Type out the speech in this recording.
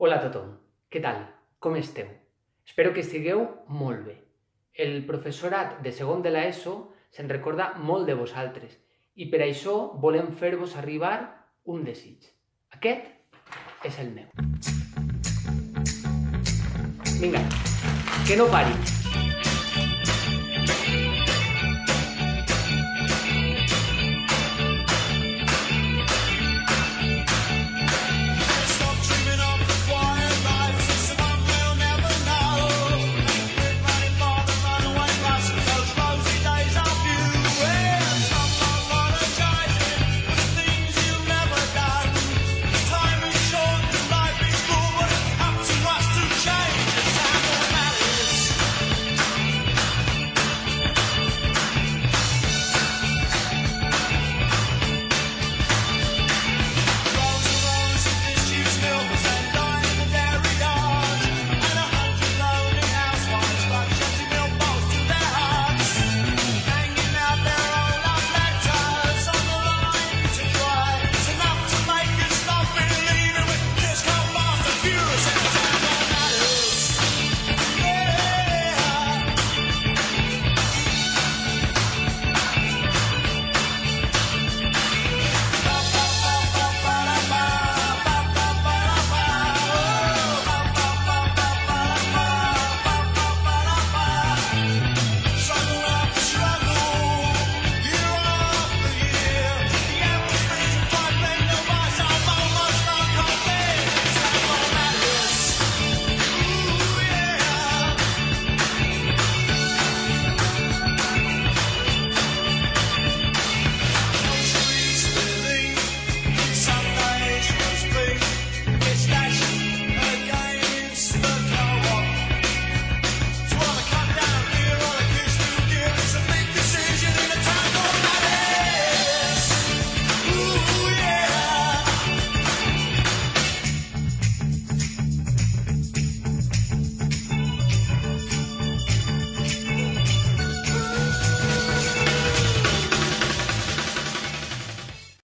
Hola a tothom, què tal? Com esteu? Espero que estigueu molt bé. El professorat de segon de l'ESO se'n recorda molt de vosaltres i per això volem fer-vos arribar un desig. Aquest és el meu. Vinga, que no pari!